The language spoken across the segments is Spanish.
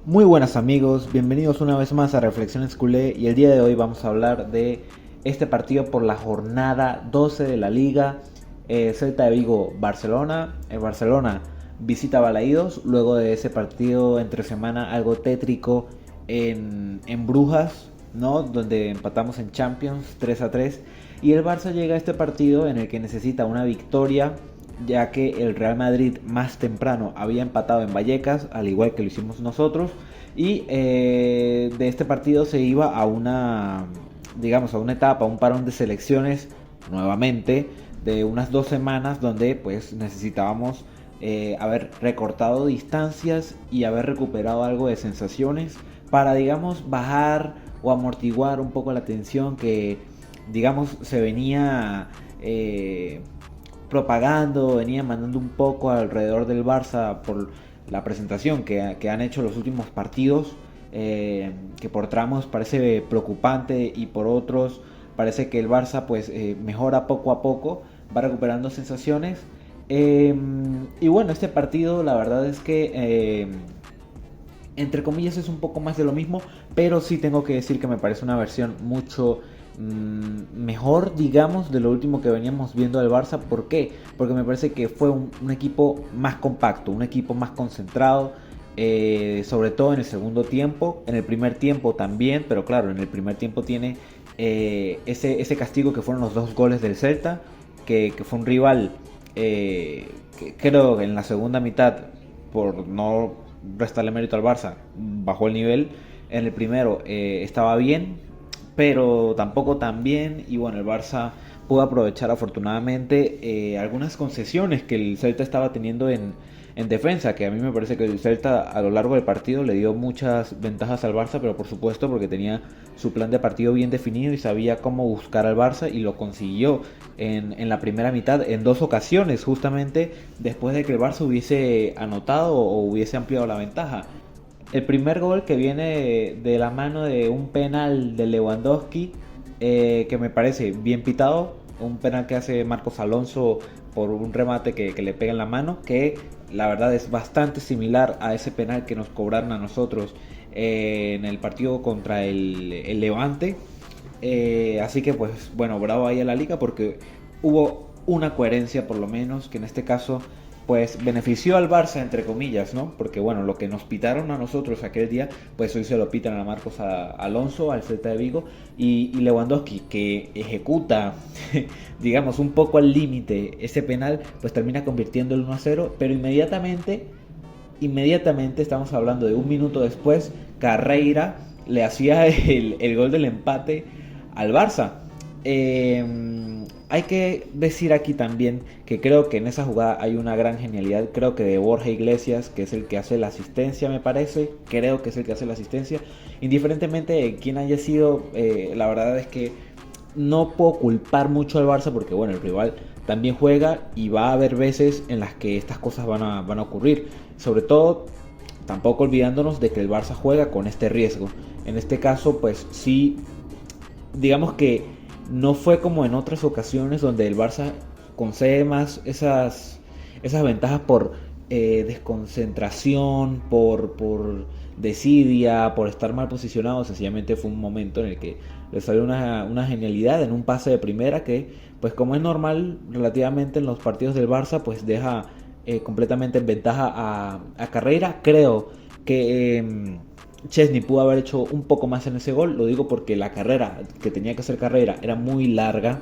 Muy buenas amigos, bienvenidos una vez más a Reflexiones Culé y el día de hoy vamos a hablar de este partido por la jornada 12 de la Liga, Celta de Vigo Barcelona. Barcelona visita Balaídos luego de ese partido entre semana algo tétrico en Brujas, ¿no? Donde empatamos en Champions 3-3 y el Barça llega a este partido en el que necesita una victoria, ya que el Real Madrid más temprano había empatado en Vallecas, al igual que lo hicimos nosotros, y de este partido se iba a una etapa, un parón de selecciones nuevamente, de unas 2 semanas, donde pues necesitábamos haber recortado distancias y haber recuperado algo de sensaciones para, digamos, bajar o amortiguar un poco la tensión que, digamos, se venía propagando, venía mandando un poco alrededor del Barça por la presentación que han hecho los últimos partidos, que por tramos parece preocupante y por otros parece que el Barça pues mejora poco a poco, va recuperando sensaciones. Y bueno, este partido la verdad es que entre comillas es un poco más de lo mismo, pero sí tengo que decir que me parece una versión mucho mejor, digamos, de lo último que veníamos viendo del Barça. ¿Por qué? Porque me parece que fue un equipo más compacto, un equipo más concentrado, sobre todo en el segundo tiempo, en el primer tiempo también, pero claro, en el primer tiempo tiene ese castigo que fueron los 2 goles del Celta, que fue un rival que creo que en la segunda mitad, por no restarle mérito al Barça, bajó el nivel. En el primero estaba bien, pero tampoco tan bien, y bueno, el Barça pudo aprovechar afortunadamente algunas concesiones que el Celta estaba teniendo en defensa, que a mí me parece que el Celta a lo largo del partido le dio muchas ventajas al Barça, pero por supuesto porque tenía su plan de partido bien definido y sabía cómo buscar al Barça, y lo consiguió en la primera mitad en 2 ocasiones, justamente después de que el Barça hubiese anotado o hubiese ampliado la ventaja. El primer gol que viene de la mano de un penal de Lewandowski, que me parece bien pitado, un penal que hace Marcos Alonso por un remate que le pega en la mano, que la verdad es bastante similar a ese penal que nos cobraron a nosotros en el partido contra el Levante. Así que pues bueno, bravo ahí a la liga porque hubo una coherencia por lo menos, que en este caso pues benefició al Barça entre comillas, ¿no? Porque bueno, lo que nos pitaron a nosotros aquel día, pues hoy se lo pitan a Marcos Alonso, al Celta de Vigo, y Lewandowski, que ejecuta digamos un poco al límite ese penal, pues termina convirtiendo el 1-0, pero inmediatamente estamos hablando de un minuto después, Carreira le hacía el gol del empate al Barça. Hay que decir aquí también que creo que en esa jugada hay una gran genialidad, creo que de Borja Iglesias, que es el que hace la asistencia, me parece, creo que es el que hace la asistencia, indiferentemente de quién haya sido. La verdad es que no puedo culpar mucho al Barça porque bueno, el rival también juega y va a haber veces en las que estas cosas van a ocurrir, sobre todo tampoco olvidándonos de que el Barça juega con este riesgo. En este caso pues sí, digamos que no fue como en otras ocasiones donde el Barça concede más esas ventajas por desconcentración, por desidia, por estar mal posicionado. Sencillamente fue un momento en el que le salió una genialidad en un pase de primera que, pues como es normal relativamente en los partidos del Barça, pues deja completamente en ventaja a Carreira. Creo que Chesney pudo haber hecho un poco más en ese gol, lo digo porque la carrera que tenía que hacer Carreira era muy larga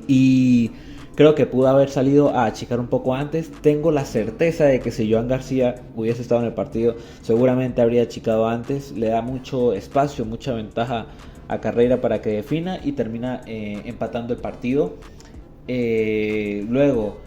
y creo que pudo haber salido a achicar un poco antes. Tengo la certeza de que si Joan García hubiese estado en el partido seguramente habría achicado antes. Le da mucho espacio, mucha ventaja a Carreira para que defina y termina empatando el partido. Luego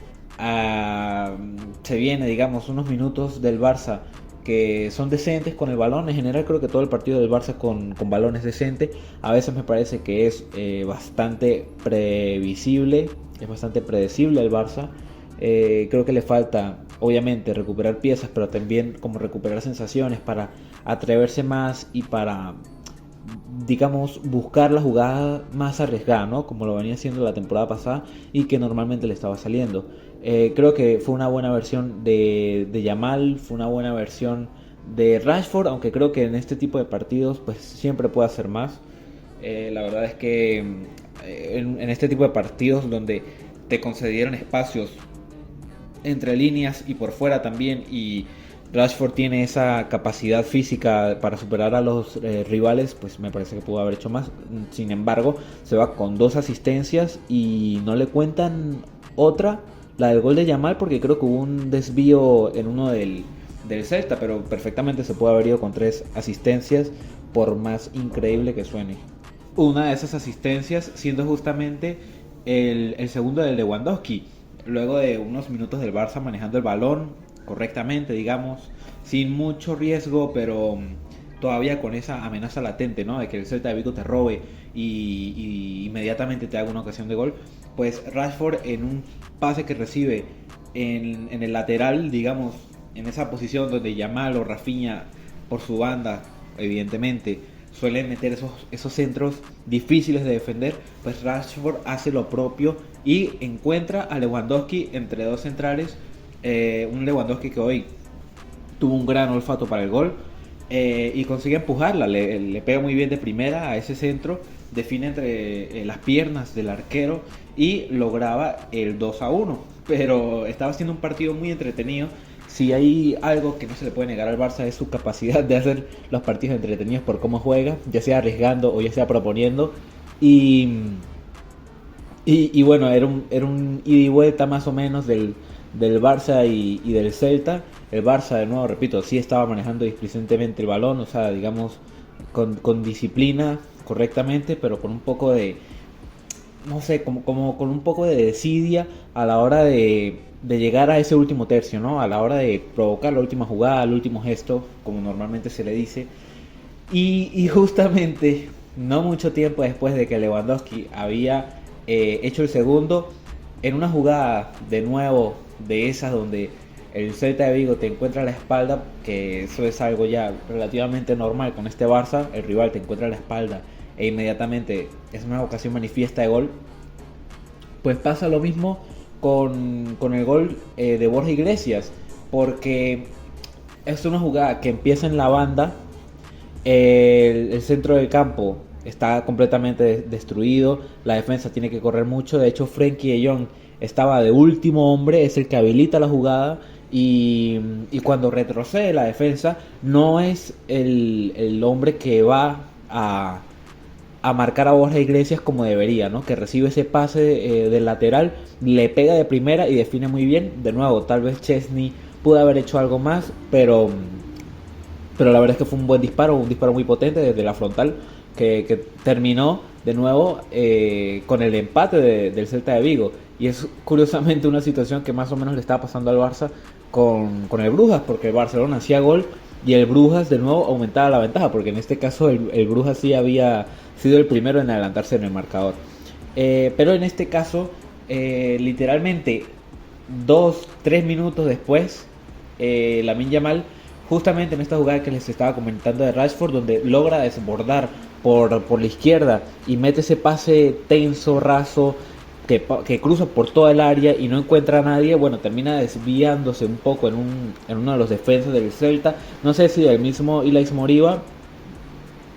se viene, digamos, unos minutos del Barça que son decentes con el balón. En general creo que todo el partido del Barça con balón es decente. A veces me parece que es bastante previsible, es bastante predecible el Barça. Creo que le falta obviamente recuperar piezas, pero también como recuperar sensaciones para atreverse más y para, digamos, buscar la jugada más arriesgada, ¿no? Como lo venía haciendo la temporada pasada y que normalmente le estaba saliendo. Creo que fue una buena versión de Yamal, fue una buena versión de Rashford, aunque creo que en este tipo de partidos pues siempre puede hacer más. La verdad es que en este tipo de partidos donde te concedieron espacios entre líneas y por fuera también, y Rashford tiene esa capacidad física para superar a los rivales, pues me parece que pudo haber hecho más. Sin embargo, se va con 2 asistencias y no le cuentan otra, la del gol de Yamal, porque creo que hubo un desvío en uno del Celta, pero perfectamente se puede haber ido con 3 asistencias, por más increíble que suene. Una de esas asistencias siendo justamente el segundo de Lewandowski, luego de unos minutos del Barça manejando el balón correctamente, digamos, sin mucho riesgo, pero todavía con esa amenaza latente, ¿no? De que el Celta de Vigo te robe y inmediatamente te haga una ocasión de gol. Pues Rashford, en un pase que recibe en el lateral, digamos, en esa posición donde Yamal o Rafinha por su banda, evidentemente, suelen meter esos centros difíciles de defender, pues Rashford hace lo propio y encuentra a Lewandowski entre 2 centrales. Un Lewandowski que hoy tuvo un gran olfato para el gol, y consigue empujarla, le pega muy bien de primera a ese centro, define entre las piernas del arquero y lograba el 2-1. Pero estaba siendo un partido muy entretenido. Si hay algo que no se le puede negar al Barça, es su capacidad de hacer los partidos entretenidos por cómo juega, ya sea arriesgando o ya sea proponiendo. Y bueno, era un ida y vuelta más o menos del Barça y del Celta. El Barça, de nuevo, repito, sí estaba manejando displicentemente el balón, o sea, digamos, con disciplina correctamente, pero con un poco de, no sé, como con un poco de desidia a la hora de llegar a ese último tercio, ¿no? A la hora de provocar la última jugada, el último gesto, como normalmente se le dice. Y justamente, no mucho tiempo después de que Lewandowski había hecho el segundo, en una jugada de nuevo de esas donde el Celta de Vigo te encuentra a la espalda, que eso es algo ya relativamente normal con este Barça, el rival te encuentra a la espalda e inmediatamente es una ocasión manifiesta de gol, pues pasa lo mismo con el gol de Borja Iglesias, porque es una jugada que empieza en la banda, el centro del campo está completamente destruido, la defensa tiene que correr mucho, de hecho Frenkie de Jong estaba de último hombre, es el que habilita la jugada y cuando retrocede la defensa no es el hombre que va a marcar a Borja Iglesias como debería, ¿no? Que recibe ese pase del lateral, le pega de primera y define muy bien. De nuevo, tal vez Chesney pudo haber hecho algo más, pero la verdad es que fue un buen disparo, un disparo muy potente desde la frontal que terminó de nuevo con el empate del Celta de Vigo. Y es curiosamente una situación que más o menos le estaba pasando al Barça con el Brujas, porque el Barcelona hacía gol y el Brujas de nuevo aumentaba la ventaja, porque en este caso el Brujas sí había sido el primero en adelantarse en el marcador. Pero en este caso, literalmente 2-3 minutos después, Lamine Yamal, justamente en esta jugada que les estaba comentando de Rashford, donde logra desbordar por la izquierda y mete ese pase tenso, raso, que cruza por toda el área y no encuentra a nadie, bueno, termina desviándose un poco en uno de los defensas del Celta, no sé si del mismo Ilais Moriba,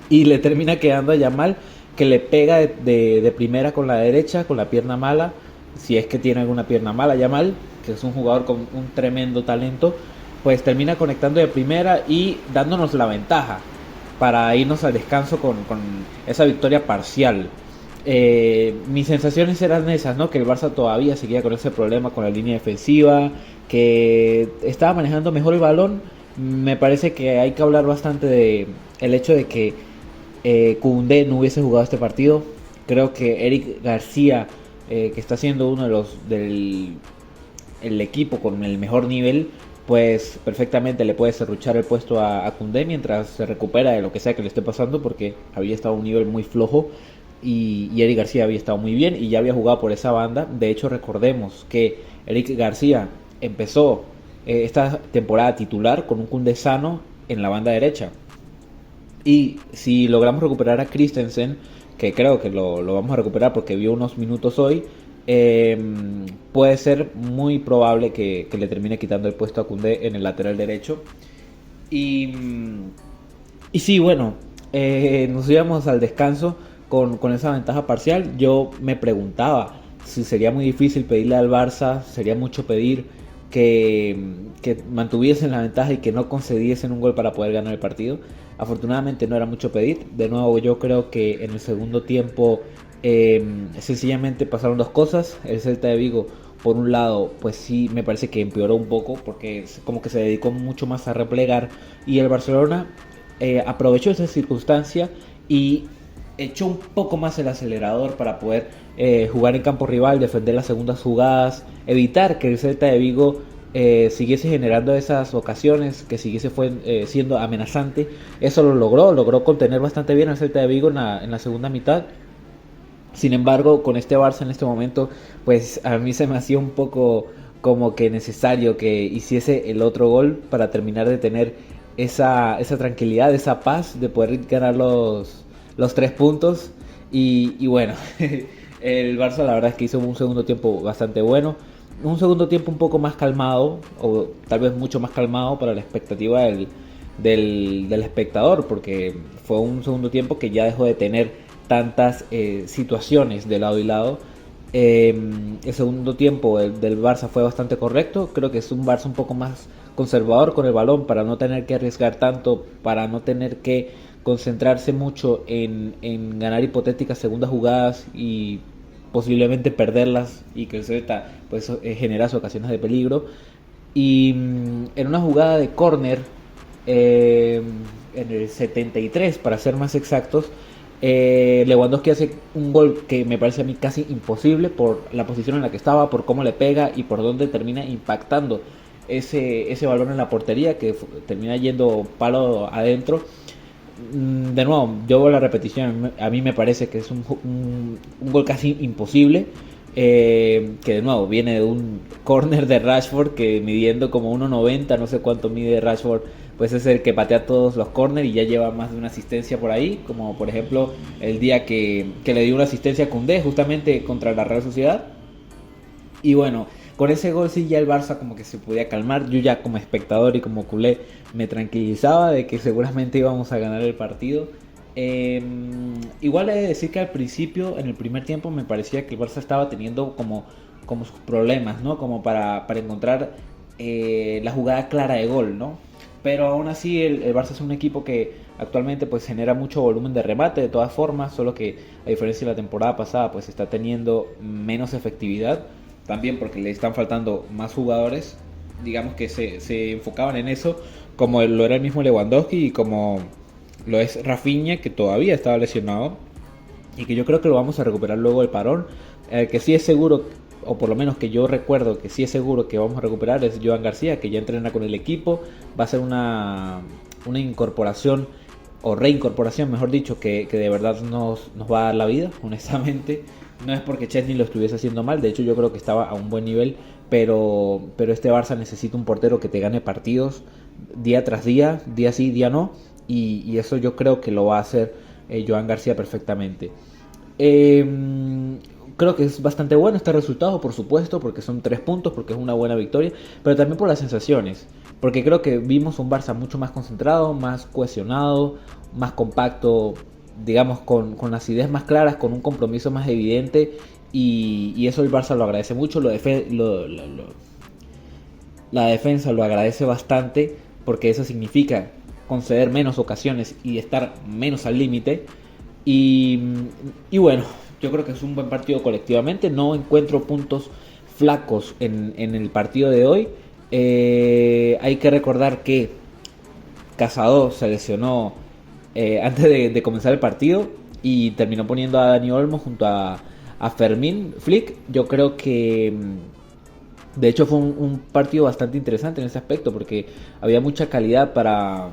y le termina quedando a Yamal, que le pega de primera con la derecha, con la pierna mala, si es que tiene alguna pierna mala Yamal, que es un jugador con un tremendo talento, pues termina conectando de primera y dándonos la ventaja para irnos al descanso con esa victoria parcial. Mis sensaciones eran esas, ¿no? Que el Barça todavía seguía con ese problema con la línea defensiva, que estaba manejando mejor el balón. Me parece que hay que hablar bastante de el hecho de que Koundé no hubiese jugado este partido. Creo que Eric García, que está siendo uno de los del el equipo con el mejor nivel, pues perfectamente le puede serruchar el puesto a Koundé mientras se recupera de lo que sea que le esté pasando, porque había estado a un nivel muy flojo y Eric García había estado muy bien y ya había jugado por esa banda. De hecho, recordemos que Eric García empezó esta temporada titular con un Koundé sano en la banda derecha. Y si logramos recuperar a Christensen, que creo que lo vamos a recuperar porque vio unos minutos hoy, puede ser muy probable que le termine quitando el puesto a Koundé en el lateral derecho. Y, y sí, bueno, nos íbamos al descanso con esa ventaja parcial. Yo me preguntaba si sería muy difícil pedirle al Barça, sería mucho pedir que mantuviesen la ventaja y que no concediesen un gol para poder ganar el partido. Afortunadamente no era mucho pedir. De nuevo, yo creo que en el segundo tiempo sencillamente pasaron dos cosas. El Celta de Vigo, por un lado, pues sí me parece que empeoró un poco porque como que se dedicó mucho más a replegar, y el Barcelona aprovechó esa circunstancia y echó un poco más el acelerador para poder jugar en campo rival, defender las segundas jugadas, evitar que el Celta de Vigo siguiese generando esas ocasiones, que siguiese siendo amenazante. Eso lo logró contener bastante bien al Celta de Vigo en la segunda mitad. Sin embargo, con este Barça en este momento, pues a mí se me hacía un poco como que necesario que hiciese el otro gol para terminar de tener esa tranquilidad, esa paz de poder ganar los 3 puntos. Y bueno, el Barça la verdad es que hizo un segundo tiempo bastante bueno. Un segundo tiempo un poco más calmado, o tal vez mucho más calmado para la expectativa del espectador, porque fue un segundo tiempo que ya dejó de tener tantas situaciones de lado y lado. El segundo tiempo del Barça fue bastante correcto. Creo que es un Barça un poco más conservador con el balón para no tener que arriesgar tanto, para no tener que concentrarse mucho en ganar hipotéticas segundas jugadas y posiblemente perderlas, y que el Celta pues generase ocasiones de peligro. Y en una jugada de córner, en el 73 para ser más exactos, Lewandowski hace un gol que me parece a mí casi imposible por la posición en la que estaba, por cómo le pega y por dónde termina impactando ese balón en la portería, que termina yendo palo adentro. De nuevo, yo voy a la repetición, a mí me parece que es un gol casi imposible, que de nuevo viene de un corner de Rashford, que midiendo como 1,90, no sé cuánto mide Rashford, pues es el que patea todos los corners y ya lleva más de una asistencia por ahí, como por ejemplo el día que le dio una asistencia a Koundé justamente contra la Real Sociedad. Y bueno, con ese gol sí ya el Barça como que se podía calmar. Yo ya como espectador y como culé me tranquilizaba de que seguramente íbamos a ganar el partido. Igual he de decir que al principio, en el primer tiempo, me parecía que el Barça estaba teniendo como sus problemas, ¿no? Como para encontrar la jugada clara de gol, ¿no? Pero aún así el Barça es un equipo que actualmente pues genera mucho volumen de remate de todas formas, solo que a diferencia de la temporada pasada pues está teniendo menos efectividad, también porque le están faltando más jugadores, digamos que se enfocaban en eso, como lo era el mismo Lewandowski y como lo es Rafinha, que todavía estaba lesionado y que yo creo que lo vamos a recuperar luego del parón. Que sí es seguro, o por lo menos que yo recuerdo que sí es seguro que vamos a recuperar, es Joan García, que ya entrena con el equipo. Va a ser una incorporación, o reincorporación, mejor dicho, que de verdad nos va a dar la vida, honestamente. No es porque Chesney lo estuviese haciendo mal, de hecho yo creo que estaba a un buen nivel, pero este Barça necesita un portero que te gane partidos día tras día sí, día no, y eso yo creo que lo va a hacer Joan García perfectamente. Eh, Creo que es bastante bueno este resultado, por supuesto, porque son 3 puntos, porque es una buena victoria, pero también por las sensaciones, porque creo que vimos un Barça mucho más concentrado, más cohesionado, más compacto, digamos, con las ideas más claras, con un compromiso más evidente, y eso el Barça lo agradece mucho, la defensa lo agradece bastante, porque eso significa conceder menos ocasiones y estar menos al límite. Y, y bueno, yo creo que es un buen partido colectivamente. No encuentro puntos flacos en el partido de hoy. Hay que recordar que Casado se lesionó antes de comenzar el partido y terminó poniendo a Dani Olmo junto a Fermín Flick. Yo creo que de hecho fue un partido bastante interesante en ese aspecto, porque había mucha calidad para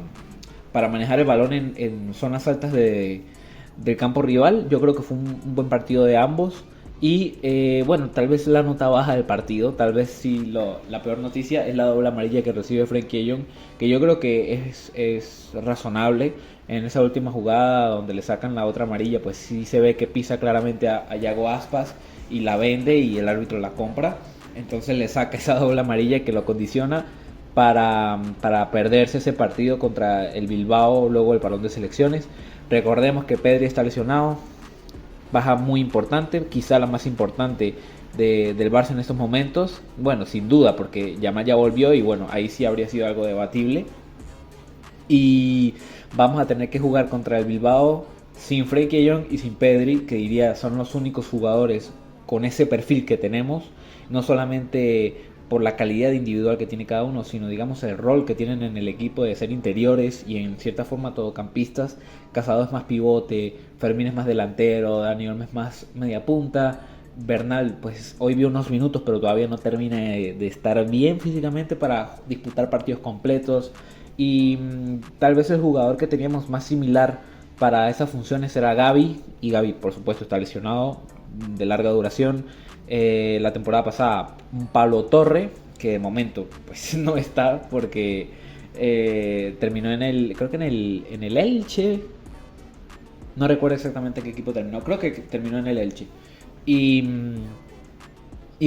manejar el balón en zonas altas del campo rival. Yo creo que fue un buen partido de ambos. Y bueno, tal vez la nota baja del partido, tal vez sí la peor noticia es la doble amarilla que recibe Frenkie de Jong, que yo creo que es razonable. En esa última jugada donde le sacan la otra amarilla, pues sí se ve que pisa claramente a Yago Aspas y la vende y el árbitro la compra. Entonces le saca esa doble amarilla que lo condiciona. para perderse ese partido contra el Bilbao luego del parón de selecciones. Recordemos que Pedri está lesionado, baja muy importante, quizá la más importante del Barça en estos momentos. Bueno, sin duda, porque Yamal ya volvió y bueno, ahí sí habría sido algo debatible. Y vamos a tener que jugar contra el Bilbao sin Frenkie de Jong y sin Pedri, que diría son los únicos jugadores con ese perfil que tenemos, no solamente por la calidad individual que tiene cada uno, sino digamos el rol que tienen en el equipo de ser interiores y en cierta forma todocampistas. Casado es más pivote, Fermín es más delantero, Dani Olmo es más media punta, Bernal pues hoy vio unos minutos pero todavía no termina de estar bien físicamente para disputar partidos completos. Y tal vez el jugador que teníamos más similar para esas funciones era Gavi, y Gavi por supuesto está lesionado de larga duración. La temporada pasada un Pablo Torre, que de momento pues no está porque terminó creo que en el Elche, no recuerdo exactamente qué equipo terminó, creo que terminó en el Elche. Y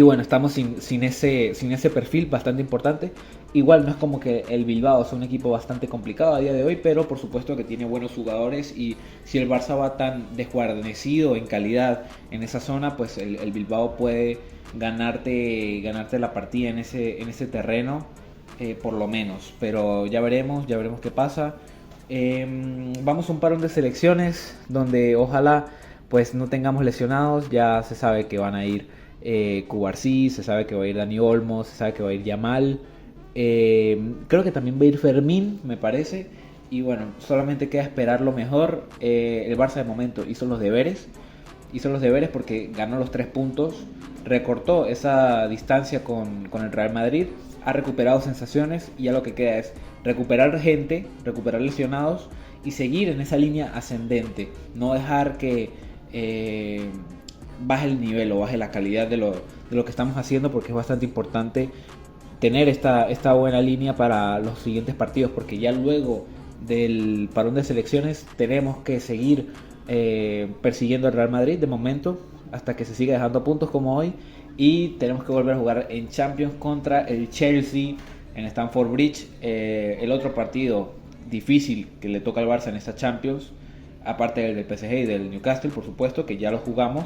bueno, estamos sin ese perfil bastante importante. Igual no es como que el Bilbao sea un equipo bastante complicado a día de hoy, pero por supuesto que tiene buenos jugadores y si el Barça va tan desguarnecido en calidad en esa zona, pues el Bilbao puede ganarte la partida en ese terreno, por lo menos. Pero ya veremos qué pasa. Vamos a un parón de selecciones donde ojalá pues no tengamos lesionados. Ya se sabe que van a ir Cubarsí, se sabe que va a ir Dani Olmo, se sabe que va a ir Yamal. Creo que también va a ir Fermín, me parece. Y bueno, solamente queda esperar lo mejor. El Barça de momento hizo los deberes porque ganó los 3 puntos, recortó esa distancia con el Real Madrid, ha recuperado sensaciones y ya lo que queda es recuperar gente, recuperar lesionados y seguir en esa línea ascendente. No dejar que baje el nivel o baje la calidad de lo que estamos haciendo, porque es bastante importante tener esta buena línea para los siguientes partidos, porque ya luego del parón de selecciones tenemos que seguir persiguiendo al Real Madrid de momento hasta que se siga dejando puntos como hoy, y tenemos que volver a jugar en Champions contra el Chelsea en Stamford Bridge, el otro partido difícil que le toca al Barça en esta Champions, aparte del PSG y del Newcastle por supuesto, que ya lo jugamos,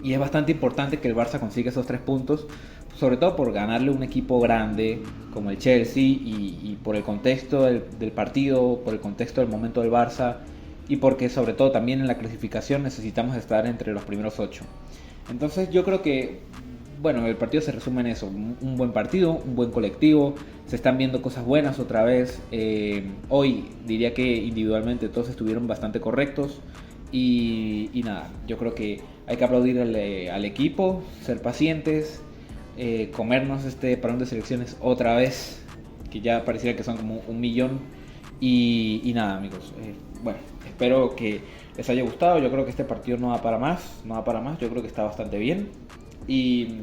y es bastante importante que el Barça consiga esos 3 puntos, sobre todo por ganarle a un equipo grande como el Chelsea y por el contexto del partido, por el contexto del momento del Barça, y porque sobre todo también en la clasificación necesitamos estar entre los primeros 8. Entonces yo creo que, bueno, el partido se resume en eso: un buen partido, un buen colectivo, se están viendo cosas buenas otra vez. Hoy diría que individualmente todos estuvieron bastante correctos. Y nada, yo creo que hay que aplaudirle al equipo, ser pacientes, comernos este parón de selecciones otra vez, que ya pareciera que son como 1 millón. Y nada, amigos, bueno, espero que les haya gustado. Yo creo que este partido no va para más, yo creo que está bastante bien. Y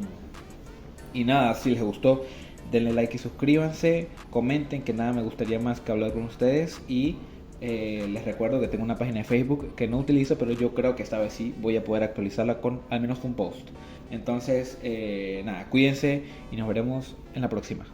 nada, si les gustó, denle like y suscríbanse, comenten, que nada me gustaría más que hablar con ustedes. Y les recuerdo que tengo una página de Facebook que no utilizo, pero yo creo que esta vez sí voy a poder actualizarla con al menos un post. Entonces, nada, cuídense y nos veremos en la próxima.